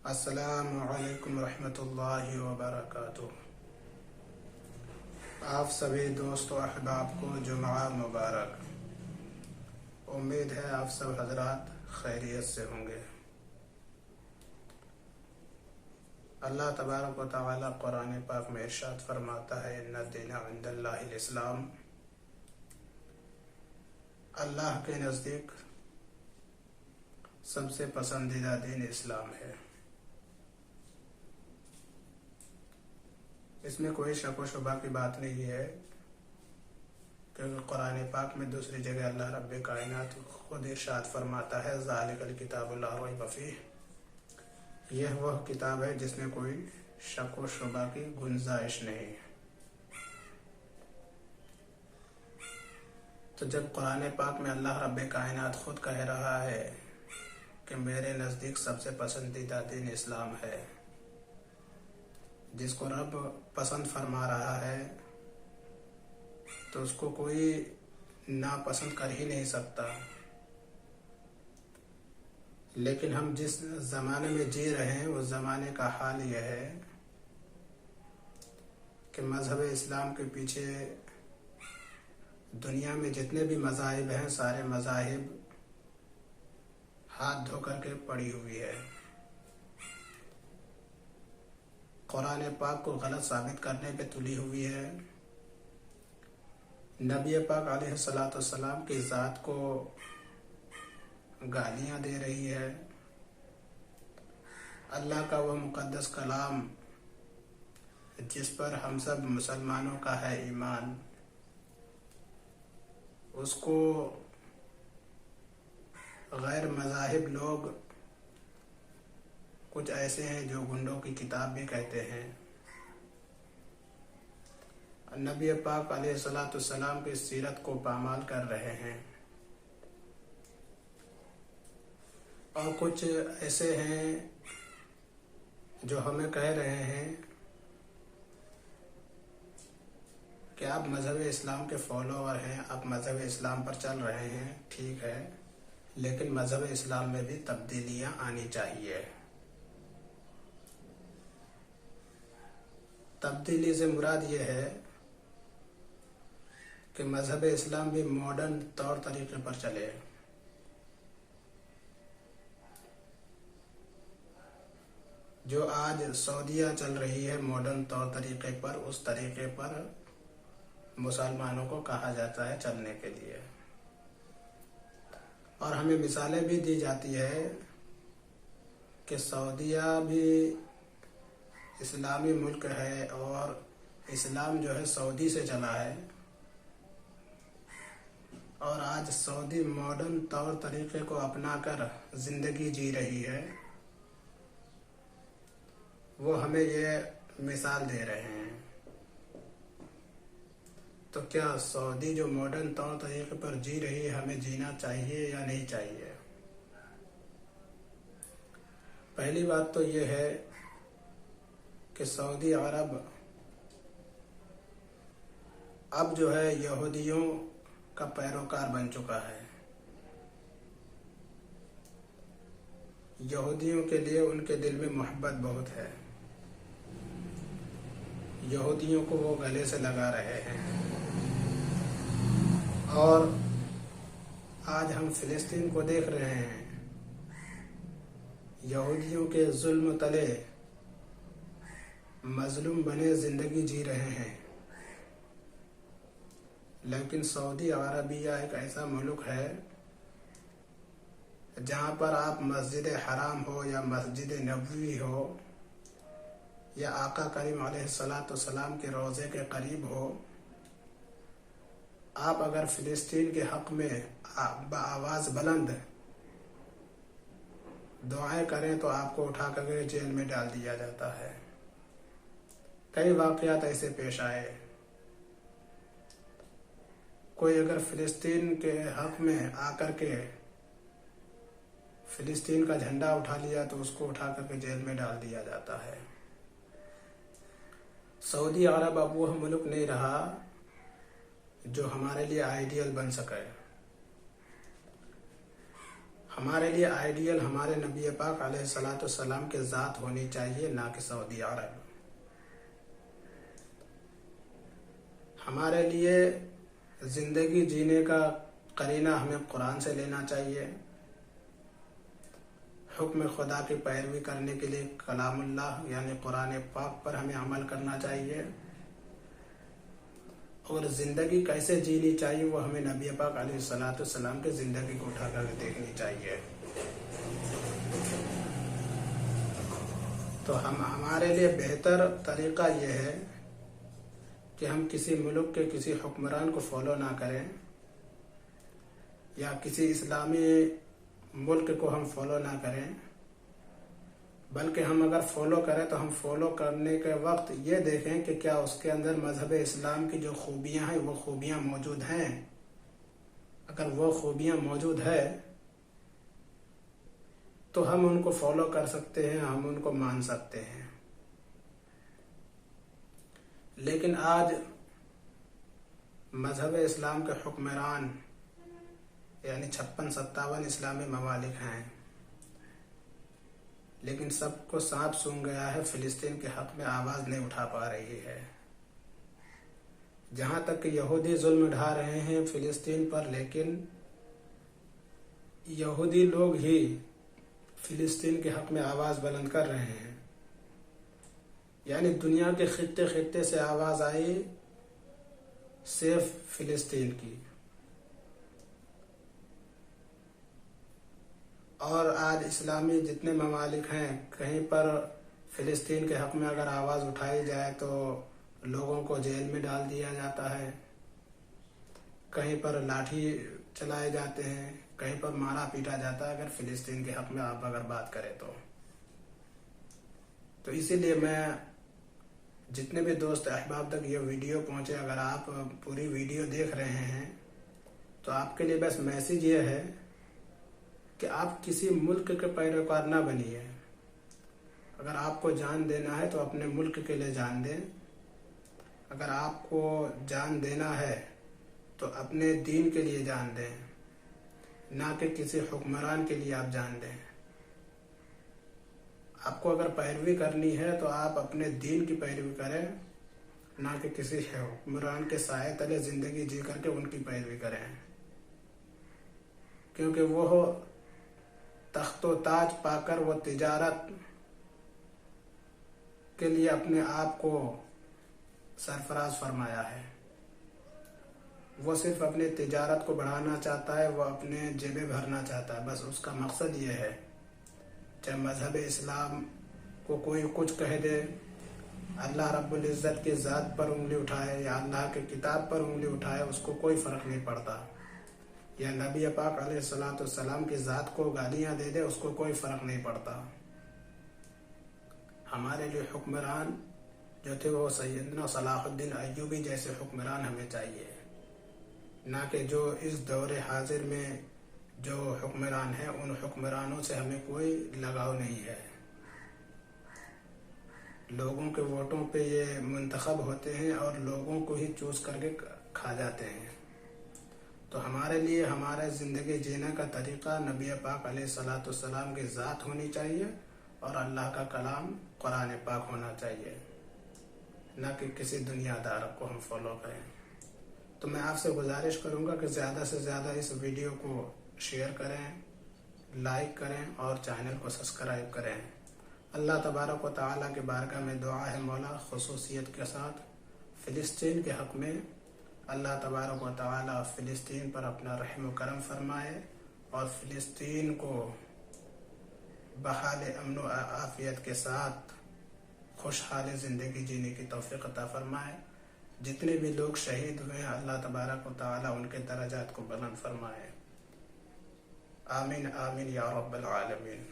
السلام علیکم ورحمۃ اللہ وبرکاتہ۔ آپ سبھی دوست و احباب کو جمعہ مبارک۔ امید ہے آپ سب حضرات خیریت سے ہوں گے۔ اللہ تبارک و تعالی قرآن پاک میں ارشاد فرماتا ہے ان الدین عند اللہ الاسلام، اللہ کے نزدیک سب سے پسندیدہ دین اسلام ہے۔ اس میں کوئی شک و شبہ کی بات نہیں ہے، کیونکہ قرآن پاک میں دوسری جگہ اللہ رب کائنات خود ارشاد فرماتا ہے ذالک الکتاب لا ریب فیہ، یہ وہ کتاب ہے جس میں کوئی شک و شبہ کی گنجائش نہیں۔ تو جب قرآن پاک میں اللہ رب کائنات خود کہہ رہا ہے کہ میرے نزدیک سب سے پسندیدہ دین اسلام ہے، جس کو رب پسند فرما رہا ہے، تو اس کو کوئی ناپسند کر ہی نہیں سکتا۔ لیکن ہم جس زمانے میں جی رہے ہیں اس زمانے کا حال یہ ہے کہ مذہب اسلام کے پیچھے دنیا میں جتنے بھی مذاہب ہیں سارے مذاہب ہاتھ دھو کر کے پڑی ہوئی ہے، قرآن پاک کو غلط ثابت کرنے پہ تلی ہوئی ہے، نبی پاک علیہ الصلاۃ والسلام کی ذات کو گالیاں دے رہی ہے، اللہ کا وہ مقدس کلام جس پر ہم سب مسلمانوں کا ہے ایمان، اس کو غیر مذاہب لوگ کچھ ایسے ہیں جو گنڈوں کی کتاب بھی کہتے ہیں۔ نبی پاک علیہ الصلاۃ والسلام کی سیرت کو پامال کر رہے ہیں، اور کچھ ایسے ہیں جو ہمیں کہہ رہے ہیں کہ آپ مذہب اسلام کے فالوور ہیں، آپ مذہب اسلام پر چل رہے ہیں، ٹھیک ہے، لیکن مذہب اسلام میں بھی تبدیلیاں آنی چاہیے۔ تبدیلی سے مراد یہ ہے کہ مذہب اسلام بھی ماڈرن طور طریقے پر چلے۔ جو آج سعودیہ چل رہی ہے ماڈرن طور طریقے پر، اس طریقے پر مسلمانوں کو کہا جاتا ہے چلنے کے لیے، اور ہمیں مثالیں بھی دی جاتی ہے کہ سعودیہ بھی اسلامی ملک ہے اور اسلام جو ہے سعودی سے چلا ہے، اور آج سعودی ماڈرن طور طریقے کو اپنا کر زندگی جی رہی ہے، وہ ہمیں یہ مثال دے رہے ہیں۔ تو کیا سعودی جو ماڈرن طور طریقے پر جی رہی ہے ہمیں جینا چاہیے یا نہیں چاہیے؟ پہلی بات تو یہ ہے کہ سعودی عرب اب جو ہے یہودیوں کا پیروکار بن چکا ہے۔ یہودیوں کے لیے ان کے دل میں محبت بہت ہے، یہودیوں کو وہ گلے سے لگا رہے ہیں، اور آج ہم فلسطین کو دیکھ رہے ہیں، یہودیوں کے ظلم تلے مظلوم بنے زندگی جی رہے ہیں۔ لیکن سعودی عربیہ ایک ایسا ملک ہے جہاں پر آپ مسجد حرام ہو یا مسجد نبوی ہو یا آقا کریم علیہ الصلاۃ والسلام کے روضے کے قریب ہو، آپ اگر فلسطین کے حق میں بآواز بلند دعائیں کریں تو آپ کو اٹھا کر کے جیل میں ڈال دیا جاتا ہے۔ کئی واقعات ایسے پیش آئے، کوئی اگر فلسطین کے حق میں آ کر کے فلسطین کا جھنڈا اٹھا لیا تو اس کو اٹھا کر کے جیل میں ڈال دیا جاتا ہے۔ سعودی عرب اب وہ ملک نہیں رہا جو ہمارے لیے آئیڈیل بن سکے۔ ہمارے لیے آئیڈیل ہمارے نبی پاک علیہ الصلوۃ والسلام کے ذات ہونی چاہیے، نہ کہ سعودی عرب۔ ہمارے لیے زندگی جینے کا قرینہ ہمیں قرآن سے لینا چاہیے، حکم خدا کی پیروی کرنے کے لیے کلام اللہ یعنی قرآن پاک پر ہمیں عمل کرنا چاہیے، اور زندگی کیسے جینی چاہیے وہ ہمیں نبی پاک علیہ الصلوۃ والسلام کی زندگی کو اٹھا کر دیکھنی چاہیے۔ تو ہمارے لیے بہتر طریقہ یہ ہے کہ ہم کسی ملک کے کسی حکمران کو فالو نہ کریں، یا کسی اسلامی ملک کو ہم فالو نہ کریں، بلکہ ہم اگر فالو کریں تو ہم فالو کرنے کے وقت یہ دیکھیں کہ کیا اس کے اندر مذہب اسلام کی جو خوبیاں ہیں وہ خوبیاں موجود ہیں۔ اگر وہ خوبیاں موجود ہے تو ہم ان کو فالو کر سکتے ہیں، ہم ان کو مان سکتے ہیں۔ لیکن آج مذہب اسلام کے حکمران یعنی 56-57 اسلامی ممالک ہیں، لیکن سب کو سانپ سونگھ گیا ہے، فلسطین کے حق میں آواز نہیں اٹھا پا رہی ہے۔ جہاں تک کہ یہودی ظلم ڈھا رہے ہیں فلسطین پر، لیکن یہودی لوگ ہی فلسطین کے حق میں آواز بلند کر رہے ہیں۔ یعنی دنیا کے خطے خطے سے آواز آئی صرف فلسطین کی، اور آج اسلامی جتنے ممالک ہیں کہیں پر فلسطین کے حق میں اگر آواز اٹھائی جائے تو لوگوں کو جیل میں ڈال دیا جاتا ہے، کہیں پر لاٹھی چلائے جاتے ہیں، کہیں پر مارا پیٹا جاتا ہے اگر فلسطین کے حق میں آپ اگر بات کریں تو اسی لیے میں جتنے بھی دوست احباب تک یہ ویڈیو پہنچے، اگر آپ پوری ویڈیو دیکھ رہے ہیں تو آپ کے لیے بس میسیج یہ ہے کہ آپ کسی ملک کے پیروکار نہ بنیے۔ اگر آپ کو جان دینا ہے تو اپنے ملک کے لیے جان دیں، اگر آپ کو جان دینا ہے تو اپنے دین کے لیے جان دیں، نہ کہ کسی حکمران کے لیے آپ جان دیں۔ آپ کو اگر پیروی کرنی ہے تو آپ اپنے دین کی پیروی کریں، نہ کہ کسی حکمران کے سائے تلے زندگی جی کر کے ان کی پیروی کریں، کیونکہ وہ تخت و تاج پا کر وہ تجارت کے لیے اپنے آپ کو سرفراز فرمایا ہے۔ وہ صرف اپنی تجارت کو بڑھانا چاہتا ہے، وہ اپنے جیبیں بھرنا چاہتا ہے، بس اس کا مقصد یہ ہے۔ چاہے مذہب اسلام کو کوئی کچھ کہہ دے، اللہ رب العزت کی ذات پر انگلی اٹھائے یا اللہ کی کتاب پر انگلی اٹھائے، اس کو کوئی فرق نہیں پڑتا، یا نبی پاک علیہ الصلوۃ والسلام کی ذات کو گالیاں دے دے، اس کو کوئی فرق نہیں پڑتا۔ ہمارے لیے حکمران جو تھے وہ سیدنا صلاح الدین ایوبی جیسے حکمران ہمیں چاہیے، نہ کہ جو اس دور حاضر میں جو حکمران ہیں ان حکمرانوں سے ہمیں کوئی لگاؤ نہیں ہے۔ لوگوں کے ووٹوں پہ یہ منتخب ہوتے ہیں اور لوگوں کو ہی چوز کر کے کھا جاتے ہیں۔ تو ہمارے لیے ہمارے زندگی جینے کا طریقہ نبی پاک علیہ الصلوۃ والسلام کی ذات ہونی چاہیے، اور اللہ کا کلام قرآن پاک ہونا چاہیے، نہ کہ کسی دنیا دار کو ہم فالو کریں۔ تو میں آپ سے گزارش کروں گا کہ زیادہ سے زیادہ اس ویڈیو کو شیئر کریں، لائک کریں اور چینل کو سبسکرائب کریں۔ اللہ تبارک و تعالیٰ کے بارگاہ میں دعا ہے مولا خصوصیت کے ساتھ فلسطین کے حق میں اللہ تبارک و تعالیٰ فلسطین پر اپنا رحم و کرم فرمائے، اور فلسطین کو بحال امن و عافیت کے ساتھ خوشحال زندگی جینے کی توفیق عطا فرمائے۔ جتنے بھی لوگ شہید ہوئے ہیں اللہ تبارک و تعالیٰ ان کے درجات کو بلند فرمائے۔ آمین آمین یا رب العالمین۔